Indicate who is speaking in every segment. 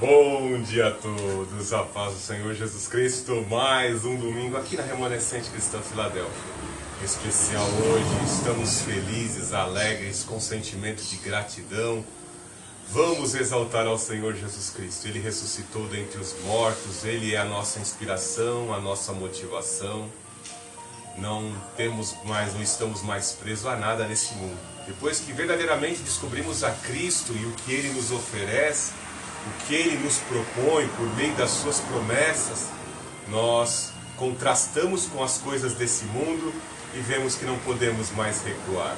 Speaker 1: Bom dia a todos, a paz do Senhor Jesus Cristo, mais um domingo aqui na Remanescente Cristã Filadélfia. Em especial hoje, estamos felizes, alegres, com sentimento de gratidão. Vamos exaltar ao Senhor Jesus Cristo. Ele ressuscitou dentre os mortos, Ele é a nossa inspiração, a nossa motivação. Não estamos mais presos a nada nesse mundo. Depois que verdadeiramente descobrimos a Cristo e o que Ele nos oferece, o que Ele nos propõe por meio das suas promessas, nós contrastamos com as coisas desse mundo e vemos que não podemos mais recuar.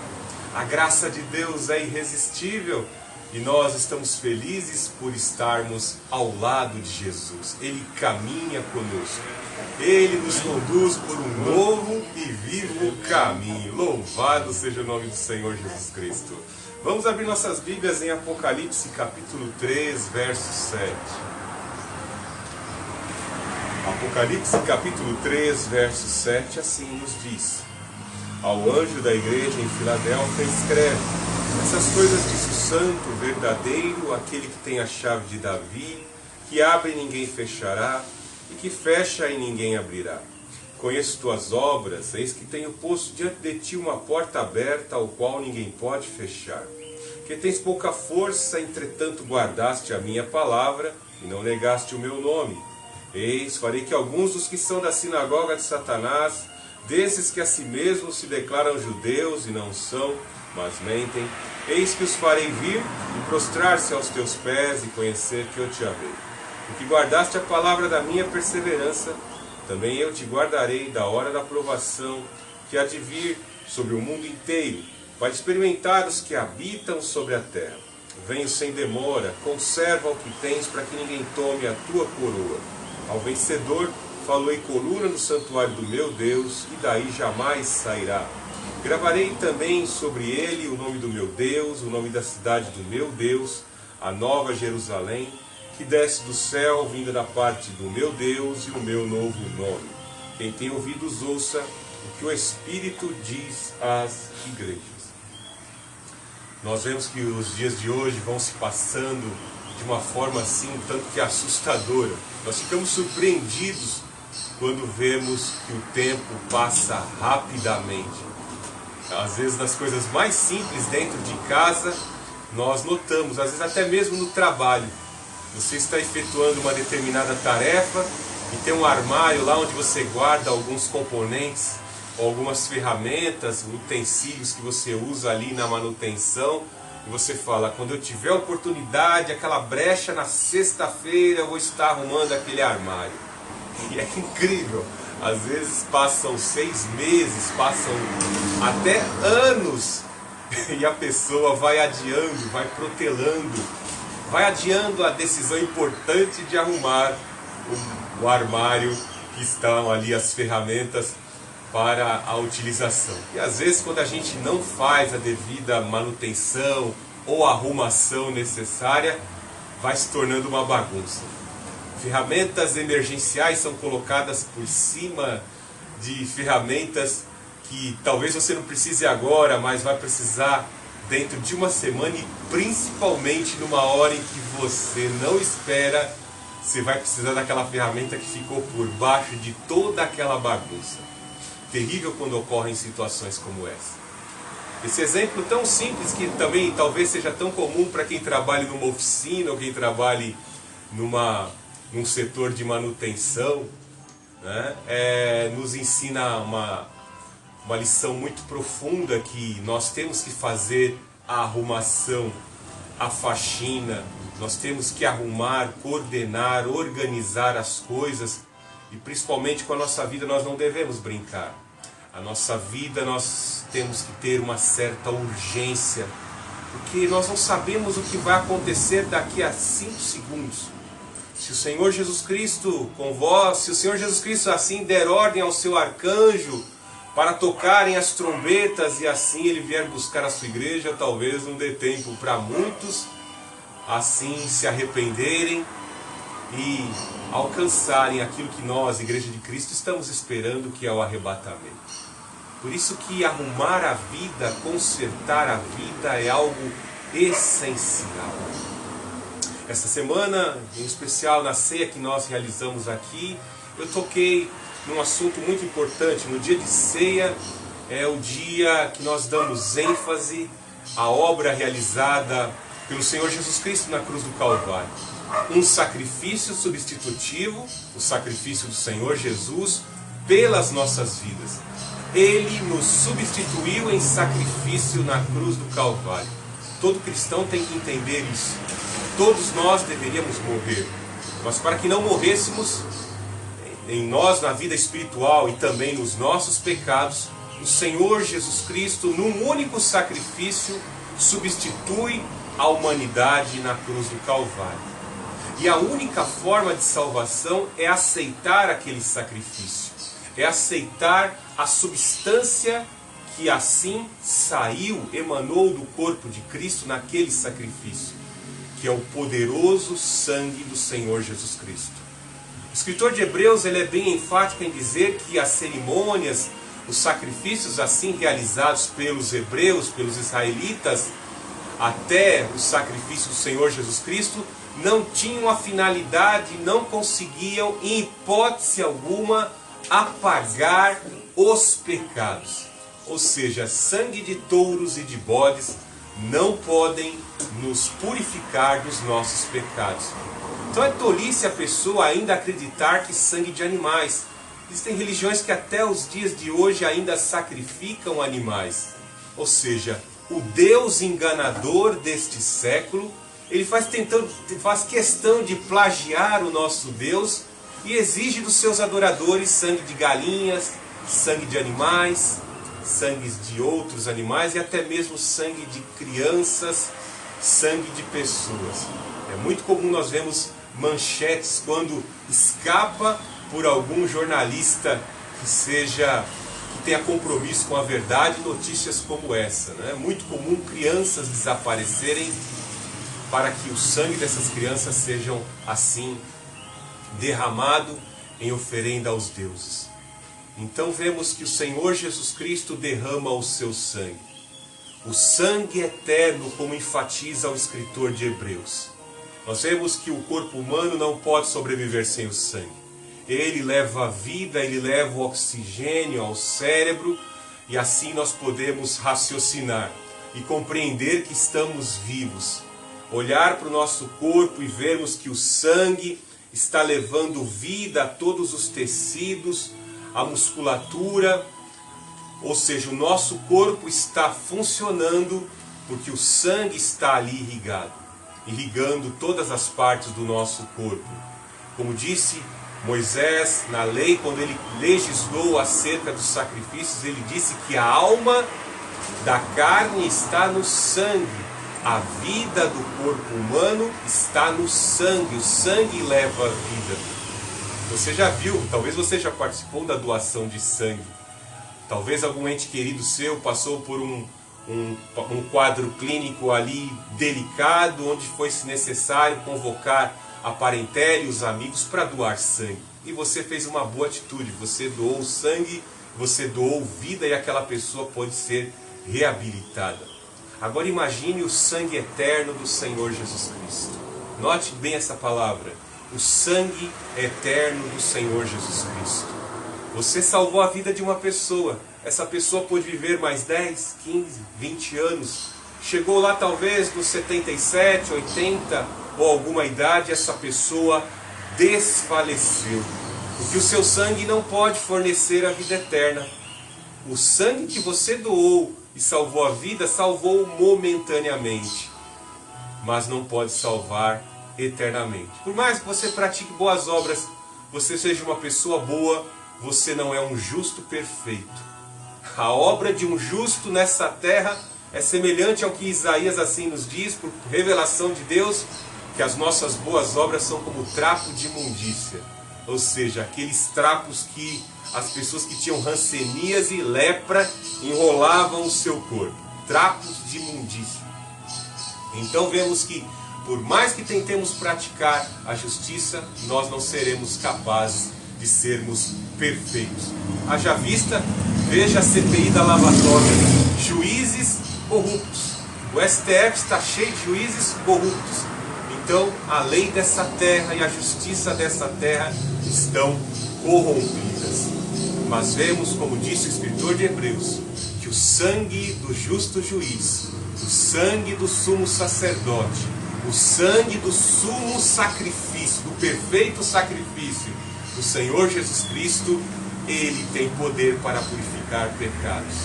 Speaker 1: A graça de Deus é irresistível e nós estamos felizes por estarmos ao lado de Jesus. Ele caminha conosco, Ele nos conduz por um novo e vivo caminho. Louvado seja o nome do Senhor Jesus Cristo. Vamos abrir nossas Bíblias em Apocalipse capítulo 3, verso 7. Apocalipse capítulo 3, verso 7, assim nos diz: Ao anjo da igreja em Filadélfia escreve: Essas coisas diz o santo, verdadeiro, aquele que tem a chave de Davi, que abre e ninguém fechará, e que fecha e ninguém abrirá. Conheço tuas obras, eis que tenho posto diante de ti uma porta aberta, ao qual ninguém pode fechar. Que tens pouca força, entretanto guardaste a minha palavra, e não negaste o meu nome. Eis, farei que alguns dos que são da sinagoga de Satanás, desses que a si mesmos se declaram judeus e não são, mas mentem, eis que os farei vir e prostrar-se aos teus pés e conhecer que eu te amei. Porque guardaste a palavra da minha perseverança, também eu te guardarei da hora da provação que há de vir sobre o mundo inteiro, para experimentar os que habitam sobre a terra. Venho sem demora, conserva o que tens, para que ninguém tome a tua coroa. Ao vencedor falei coluna no santuário do meu Deus, e daí jamais sairá. Gravarei também sobre ele o nome do meu Deus, o nome da cidade do meu Deus, a nova Jerusalém, que desce do céu, vinda da parte do meu Deus, e o meu novo nome. Quem tem ouvidos ouça o que o Espírito diz às igrejas. Nós vemos que os dias de hoje vão se passando de uma forma assim, um tanto que assustadora. Nós ficamos surpreendidos quando vemos que o tempo passa rapidamente. Às vezes nas coisas mais simples dentro de casa, nós notamos, às vezes até mesmo no trabalho. Você está efetuando uma determinada tarefa e tem um armário lá onde você guarda alguns componentes, algumas ferramentas, utensílios que você usa ali na manutenção. E você fala, quando eu tiver oportunidade, aquela brecha na sexta-feira, eu vou estar arrumando aquele armário. E é incrível. Às vezes passam 6 meses, passam até anos, e a pessoa vai adiando, vai protelando, vai adiando a decisão importante de arrumar o armário que estão ali as ferramentas para a utilização. E às vezes quando a gente não faz a devida manutenção ou arrumação necessária, vai se tornando uma bagunça. Ferramentas emergenciais são colocadas por cima de ferramentas que talvez você não precise agora, mas vai precisar dentro de uma semana, e principalmente numa hora em que você não espera, você vai precisar daquela ferramenta que ficou por baixo de toda aquela bagunça. Terrível quando ocorrem situações como essa. Esse exemplo tão simples, que também talvez seja tão comum para quem trabalha numa oficina ou quem trabalhe num setor de manutenção, né? Nos ensina uma lição muito profunda, que nós temos que fazer a arrumação, a faxina, nós temos que arrumar, coordenar, organizar as coisas, e principalmente com a nossa vida nós não devemos brincar. A nossa vida nós temos que ter uma certa urgência, porque nós não sabemos o que vai acontecer daqui a 5 segundos. Se o Senhor Jesus Cristo com vós, se o Senhor Jesus Cristo assim der ordem ao seu arcanjo para tocarem as trombetas e assim ele vier buscar a sua igreja, talvez não dê tempo para muitos assim se arrependerem e alcançarem aquilo que nós, Igreja de Cristo, estamos esperando, que é o arrebatamento. Por isso que arrumar a vida, consertar a vida é algo essencial. Esta semana, em especial na ceia que nós realizamos aqui, eu toquei num assunto muito importante. No dia de ceia é o dia que nós damos ênfase à obra realizada pelo Senhor Jesus Cristo na cruz do Calvário. Um sacrifício substitutivo, o sacrifício do Senhor Jesus pelas nossas vidas. Ele nos substituiu em sacrifício na cruz do Calvário. Todo cristão tem que entender isso. Todos nós deveríamos morrer, mas para que não morrêssemos em nós, na vida espiritual e também nos nossos pecados, o Senhor Jesus Cristo, num único sacrifício, substitui a humanidade na cruz do Calvário. E a única forma de salvação é aceitar aquele sacrifício, é aceitar a substância que assim saiu, emanou do corpo de Cristo naquele sacrifício, que é o poderoso sangue do Senhor Jesus Cristo. O escritor de Hebreus ele é bem enfático em dizer que as cerimônias, os sacrifícios assim realizados pelos hebreus, pelos israelitas, até o sacrifício do Senhor Jesus Cristo, não tinham a finalidade, não conseguiam, em hipótese alguma, apagar os pecados. Ou seja, sangue de touros e de bodes não podem nos purificar dos nossos pecados. Então é tolice a pessoa ainda acreditar que sangue de animais. Existem religiões que até os dias de hoje ainda sacrificam animais. Ou seja, o Deus enganador deste século, ele faz questão de plagiar o nosso Deus e exige dos seus adoradores sangue de galinhas, sangue de animais, sangue de outros animais e até mesmo sangue de crianças, sangue de pessoas. É muito comum nós vemos manchetes quando escapa por algum jornalista que tenha compromisso com a verdade, notícias como essa. É muito comum crianças desaparecerem para que o sangue dessas crianças sejam assim derramado em oferenda aos deuses. Então vemos que o Senhor Jesus Cristo derrama o seu sangue. O sangue eterno, como enfatiza o escritor de Hebreus. Nós vemos que o corpo humano não pode sobreviver sem o sangue. Ele leva a vida, ele leva o oxigênio ao cérebro e assim nós podemos raciocinar e compreender que estamos vivos. Olhar para o nosso corpo e vermos que o sangue está levando vida a todos os tecidos, a musculatura, ou seja, o nosso corpo está funcionando porque o sangue está ali irrigando todas as partes do nosso corpo. Como disse Moisés na lei, quando ele legislou acerca dos sacrifícios, ele disse que a alma da carne está no sangue. A vida do corpo humano está no sangue. O sangue leva a vida. Você já viu, talvez você já participou da doação de sangue. Talvez algum ente querido seu passou por um quadro clínico ali delicado, onde foi necessário convocar a parentela e os amigos para doar sangue. E você fez uma boa atitude, você doou sangue, você doou vida e aquela pessoa pode ser reabilitada. Agora imagine o sangue eterno do Senhor Jesus Cristo. Note bem essa palavra. O sangue eterno do Senhor Jesus Cristo. Você salvou a vida de uma pessoa. Essa pessoa pôde viver mais 10, 15, 20 anos. Chegou lá talvez nos 77, 80 ou alguma idade, essa pessoa desfaleceu. Porque o seu sangue não pode fornecer a vida eterna. O sangue que você doou e salvou a vida, salvou momentaneamente, mas não pode salvar eternamente. Por mais que você pratique boas obras, você seja uma pessoa boa, você não é um justo perfeito. A obra de um justo nessa terra é semelhante ao que Isaías assim nos diz, por revelação de Deus, que as nossas boas obras são como trapo de imundícia. Ou seja, aqueles trapos que as pessoas que tinham hanseníase e lepra enrolavam o seu corpo. Trapos de imundícia. Então vemos que, por mais que tentemos praticar a justiça, nós não seremos capazes de sermos perfeitos. Haja vista, veja a CPI da Lava Toga. Juízes corruptos. O STF está cheio de juízes corruptos. então a lei dessa terra e a justiça dessa terra estão corrompidas. Mas vemos, como disse o escritor de Hebreus, que o sangue do justo juiz, o sangue do sumo sacerdote, o sangue do sumo sacrifício, do perfeito sacrifício do Senhor Jesus Cristo, ele tem poder para purificar pecados.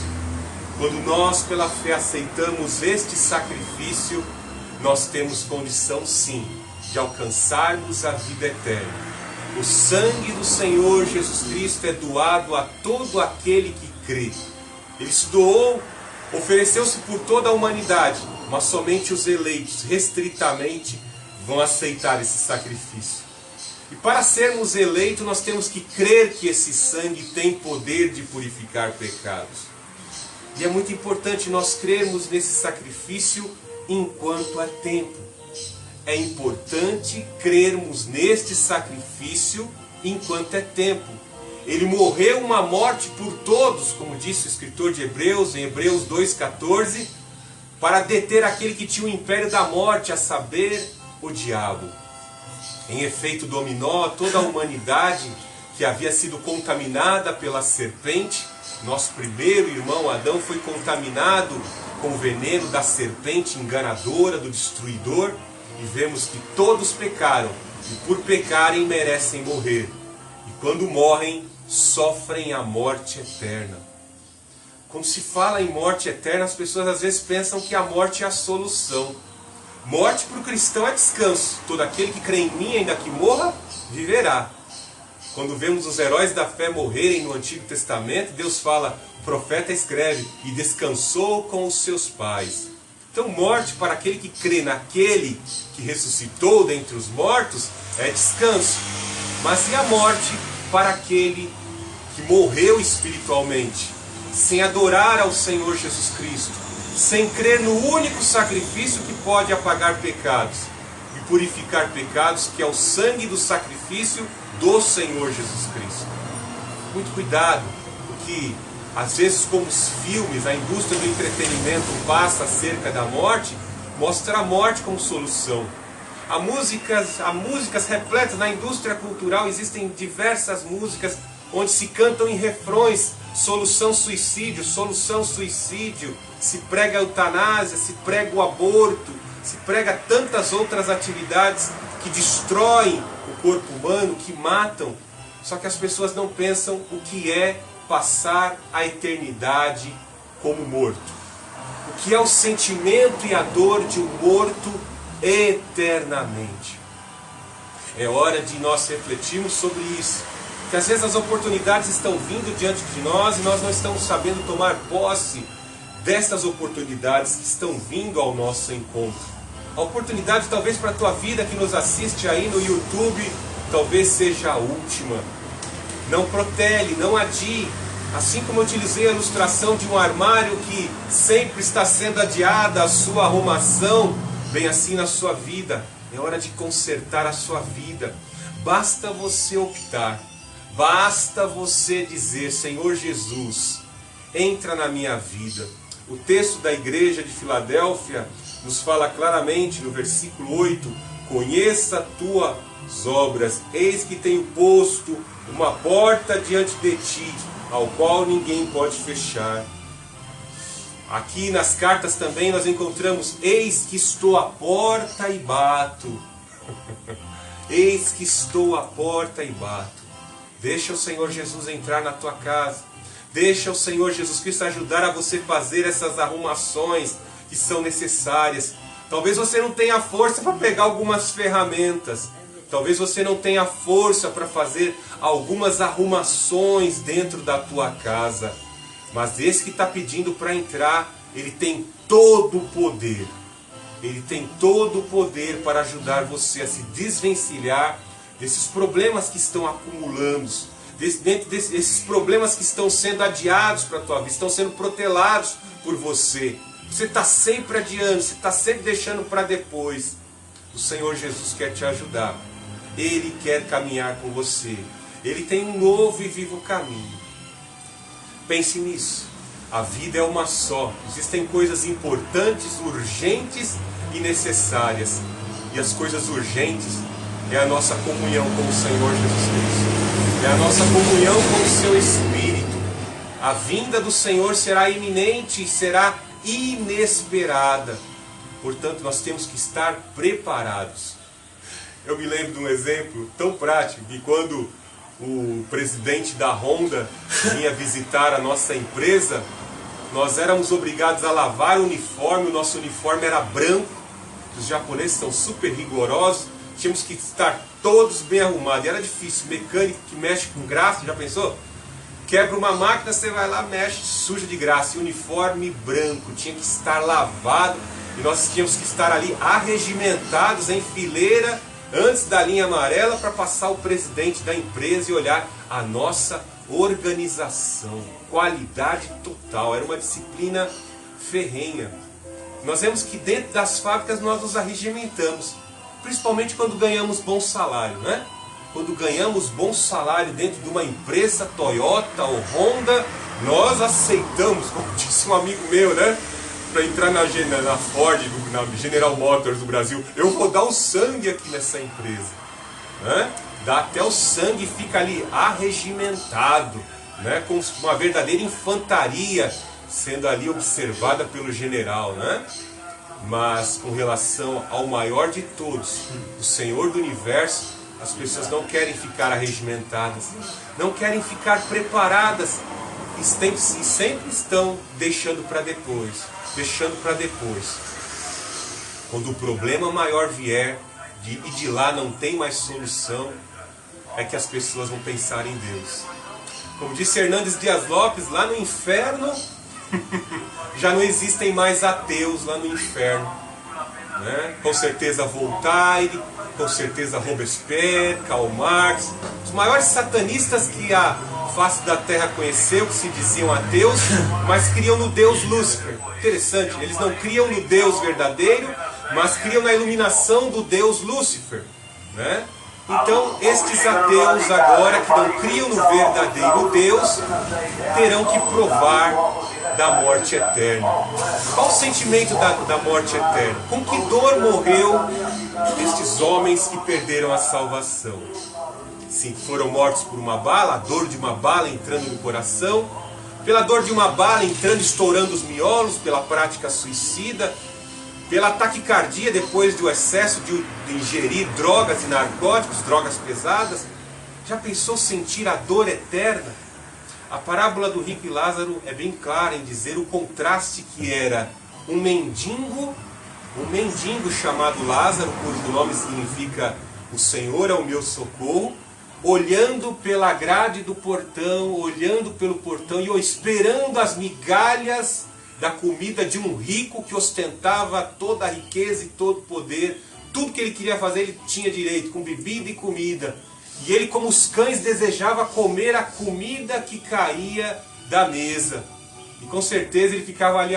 Speaker 1: Quando nós, pela fé, aceitamos este sacrifício, nós temos condição, sim, de alcançarmos a vida eterna. O sangue do Senhor Jesus Cristo é doado a todo aquele que crê. Ele se doou, ofereceu-se por toda a humanidade, mas somente os eleitos, restritamente, vão aceitar esse sacrifício. E para sermos eleitos, nós temos que crer que esse sangue tem poder de purificar pecados. E é muito importante nós crermos nesse sacrifício enquanto há tempo. É importante crermos neste sacrifício enquanto é tempo. Ele morreu uma morte por todos, como disse o escritor de Hebreus, em Hebreus 2,14, para deter aquele que tinha o império da morte, a saber, o diabo. Em efeito dominó, toda a humanidade que havia sido contaminada pela serpente, nosso primeiro irmão Adão foi contaminado com o veneno da serpente enganadora, do destruidor, e vemos que todos pecaram, e por pecarem merecem morrer. E quando morrem, sofrem a morte eterna. Quando se fala em morte eterna, as pessoas às vezes pensam que a morte é a solução. Morte para o cristão é descanso. Todo aquele que crê em mim, ainda que morra, viverá. Quando vemos os heróis da fé morrerem no Antigo Testamento, Deus fala, o profeta escreve, e descansou com os seus pais. Então, morte para aquele que crê naquele que ressuscitou dentre os mortos é descanso. Mas e a morte para aquele que morreu espiritualmente, sem adorar ao Senhor Jesus Cristo, sem crer no único sacrifício que pode apagar pecados e purificar pecados, que é o sangue do sacrifício do Senhor Jesus Cristo? Muito cuidado, porque às vezes, como os filmes, a indústria do entretenimento passa acerca da morte, mostra a morte como solução. Há músicas repletas na indústria cultural, existem diversas músicas onde se cantam em refrões, solução suicídio, se prega a eutanásia, se prega o aborto, se prega tantas outras atividades que destroem o corpo humano, que matam. Só que as pessoas não pensam o que é passar a eternidade como morto. O que é o sentimento e a dor de um morto eternamente. É hora de nós refletirmos sobre isso. Que às vezes as oportunidades estão vindo diante de nós e nós não estamos sabendo tomar posse dessas oportunidades que estão vindo ao nosso encontro. A oportunidade talvez para a tua vida que nos assiste aí no YouTube, talvez seja a última. Não protele, não adie. Assim como eu utilizei a ilustração de um armário que sempre está sendo adiada a sua arrumação, bem assim na sua vida. É hora de consertar a sua vida. Basta você optar. Basta você dizer, Senhor Jesus, entra na minha vida. O texto da igreja de Filadélfia nos fala claramente no versículo 8, conheça tuas obras, eis que tenho posto uma porta diante de ti, ao qual ninguém pode fechar. Aqui nas cartas também nós encontramos, eis que estou à porta e bato. Eis que estou à porta e bato. Deixa o Senhor Jesus entrar na tua casa. Deixa o Senhor Jesus Cristo ajudar a você fazer essas arrumações que são necessárias. Talvez você não tenha força para pegar algumas ferramentas. Talvez você não tenha força para fazer algumas arrumações dentro da tua casa. Mas esse que está pedindo para entrar, ele tem todo o poder. Ele tem todo o poder para ajudar você a se desvencilhar desses problemas que estão acumulando, desses problemas que estão sendo adiados para a tua vida, estão sendo protelados por você. Você está sempre adiando, você está sempre deixando para depois. O Senhor Jesus quer te ajudar. Ele quer caminhar com você. Ele tem um novo e vivo caminho. Pense nisso. A vida é uma só. Existem coisas importantes, urgentes e necessárias. E e as coisas urgentes é a nossa comunhão com o Senhor Jesus Cristo. É a nossa comunhão com o seu Espírito. A vinda do Senhor será iminente e será inesperada. Portanto, nós temos que estar preparados. Eu me lembro de um exemplo tão prático que quando o presidente da Honda vinha visitar a nossa empresa, nós éramos obrigados a lavar o uniforme. O nosso uniforme era branco. Os japoneses são super rigorosos. Tínhamos que estar todos bem arrumados. E era difícil. Mecânico que mexe com graça, já pensou? Quebra uma máquina, você vai lá, mexe, suja de graça. E o uniforme branco tinha que estar lavado. E nós tínhamos que estar ali arregimentados em fileira antes da linha amarela para passar o presidente da empresa e olhar a nossa organização. Qualidade total. Era uma disciplina ferrenha. Nós vemos que dentro das fábricas nós nos arregimentamos. Principalmente quando ganhamos bom salário, né? Quando ganhamos bom salário dentro de uma empresa Toyota ou Honda, nós aceitamos, como disse um amigo meu, né? Para entrar na Ford, na General Motors do Brasil, eu vou dar o sangue aqui nessa empresa, né? Dá até o sangue e fica ali arregimentado, né? Com uma verdadeira infantaria sendo ali observada pelo general, né? Mas com relação ao maior de todos, o Senhor do Universo, as pessoas não querem ficar arregimentadas, não querem ficar preparadas e sempre estão deixando para depois, Quando o problema maior vier e de lá não tem mais solução, é que as pessoas vão pensar em Deus. Como disse Hernandes Dias Lopes, lá no inferno já não existem mais ateus lá no inferno, né? Com certeza Voltaire, com certeza Robespierre, Karl Marx, os maiores satanistas que a face da terra conheceu, que se diziam ateus, mas criam no Deus Lúcifer. Interessante, eles não criam no Deus verdadeiro, mas criam na iluminação do Deus Lúcifer, né? Então, estes ateus agora, que não criam no verdadeiro Deus, terão que provar da morte eterna. Qual o sentimento da morte eterna? Com que dor morreu estes homens que perderam a salvação? Sim, foram mortos por uma bala, a dor de uma bala entrando no coração, pela dor de uma bala entrando, estourando os miolos, pela prática suicida, pela taquicardia depois do excesso de ingerir drogas e narcóticos, drogas pesadas. Já pensou sentir a dor eterna? A parábola do rico e Lázaro é bem clara em dizer o contraste que era um mendigo chamado Lázaro, cujo nome significa o Senhor é o meu socorro, olhando pela grade do portão, olhando pelo portão e esperando as migalhas da comida de um rico que ostentava toda a riqueza e todo o poder. Tudo que ele queria fazer ele tinha direito, com bebida e comida. E ele, como os cães, desejava comer a comida que caía da mesa. E com certeza ele ficava ali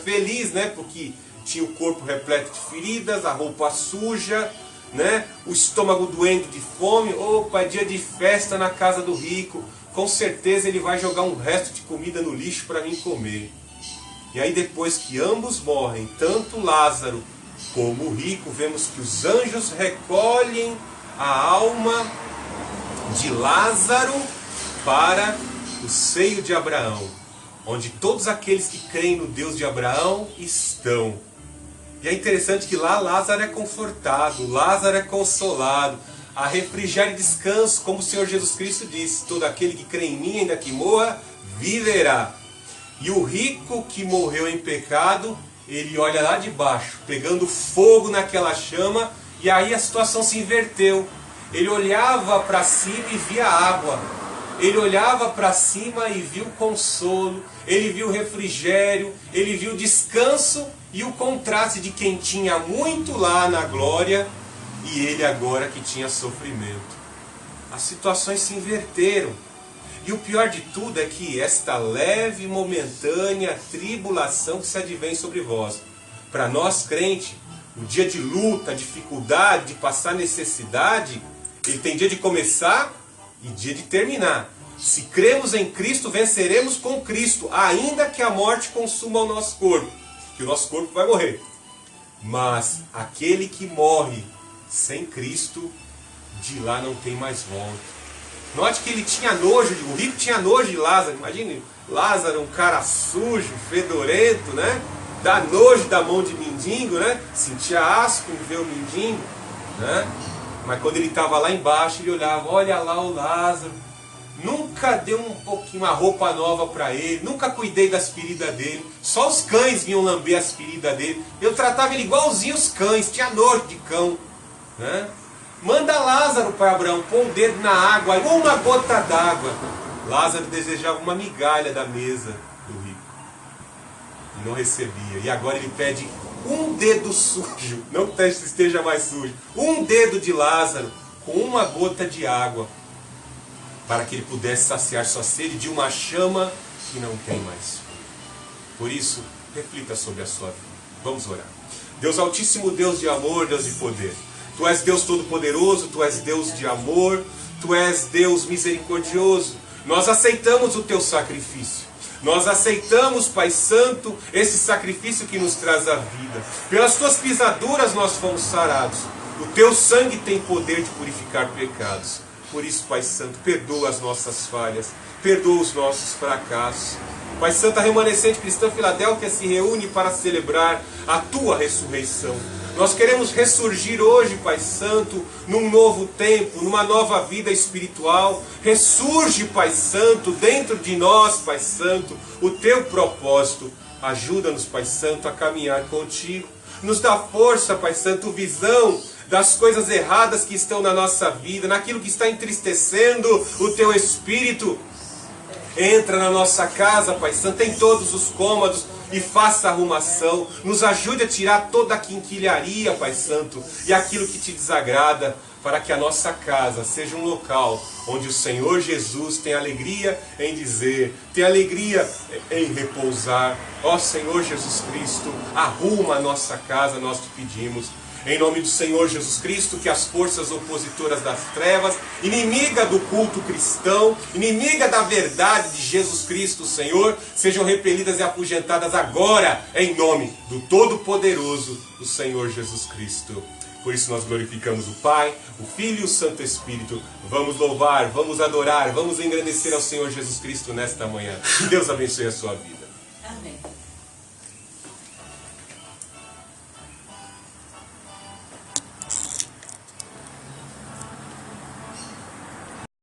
Speaker 1: feliz, né? Porque tinha o corpo repleto de feridas, a roupa suja, né? O estômago doendo de fome. Opa, é dia de festa na casa do rico. Com certeza ele vai jogar um resto de comida no lixo para mim comer. E aí depois que ambos morrem, tanto Lázaro como o rico, vemos que os anjos recolhem a alma de Lázaro para o seio de Abraão, onde todos aqueles que creem no Deus de Abraão estão. E é interessante que lá Lázaro é confortado, Lázaro é consolado, há refrigério e descanso, como o Senhor Jesus Cristo disse: todo aquele que crê em mim, ainda que morra, viverá. E o rico que morreu em pecado, ele olha lá de baixo, pegando fogo naquela chama, e aí a situação se inverteu. Ele olhava para cima e via água. Ele olhava para cima e viu consolo, ele viu refrigério, ele viu descanso e o contraste de quem tinha muito lá na glória e ele agora que tinha sofrimento. As situações se inverteram. E o pior de tudo é que esta leve e momentânea tribulação que se advém sobre vós, para nós crentes, o dia de luta, dificuldade, de passar necessidade, ele tem dia de começar e dia de terminar. Se cremos em Cristo, venceremos com Cristo, ainda que a morte consuma o nosso corpo, que o nosso corpo vai morrer. Mas aquele que morre sem Cristo, de lá não tem mais volta. Note que ele tinha nojo, o rico tinha nojo de Lázaro. Imagine, Lázaro, um cara sujo, fedorento, né? Dá nojo da mão de mendigo, né? Sentia asco em ver o mendigo, né? Mas quando ele estava lá embaixo, ele olhava, olha lá o Lázaro. Nunca deu um pouquinho, uma roupa nova para ele, nunca cuidei das feridas dele. Só os cães vinham lamber as feridas dele. Eu tratava ele igualzinho os cães, tinha nojo de cão, né? Manda Lázaro para Abraão, pôr o dedo na água, uma gota d'água. Lázaro desejava uma migalha da mesa do rico e não recebia. E agora ele pede um dedo sujo, não que esteja mais sujo, um dedo de Lázaro com uma gota de água, para que ele pudesse saciar sua sede de uma chama que não tem mais. Por isso, reflita sobre a sua vida. Vamos orar. Deus Altíssimo, Deus de amor, Deus de poder. Tu és Deus Todo-Poderoso, Tu és Deus de amor, Tu és Deus misericordioso. Nós aceitamos o Teu sacrifício. Nós aceitamos, Pai Santo, esse sacrifício que nos traz a vida. Pelas Tuas pisaduras nós fomos sarados. O Teu sangue tem poder de purificar pecados. Por isso, Pai Santo, perdoa as nossas falhas, perdoa os nossos fracassos. Pai Santo, a remanescente cristã Filadélfia se reúne para celebrar a Tua ressurreição. Nós queremos ressurgir hoje, Pai Santo, num novo tempo, numa nova vida espiritual. Ressurge, Pai Santo, dentro de nós, Pai Santo, o Teu propósito. Ajuda-nos, Pai Santo, a caminhar contigo. Nos dá força, Pai Santo, visão das coisas erradas que estão na nossa vida, naquilo que está entristecendo o Teu Espírito. Entra na nossa casa, Pai Santo, em todos os cômodos e faça arrumação. Nos ajude a tirar toda a quinquilharia, Pai Santo, e aquilo que Te desagrada, para que a nossa casa seja um local onde o Senhor Jesus tem alegria em dizer, tem alegria em repousar. Ó Senhor Jesus Cristo, arruma a nossa casa, nós Te pedimos. Em nome do Senhor Jesus Cristo, que as forças opositoras das trevas, inimiga do culto cristão, inimiga da verdade de Jesus Cristo, Senhor, sejam repelidas e afugentadas agora, em nome do Todo-Poderoso, o Senhor Jesus Cristo. Por isso nós glorificamos o Pai, o Filho e o Santo Espírito. Vamos louvar, vamos adorar, vamos engrandecer ao Senhor Jesus Cristo nesta manhã. Que Deus abençoe a sua vida.
Speaker 2: Amém.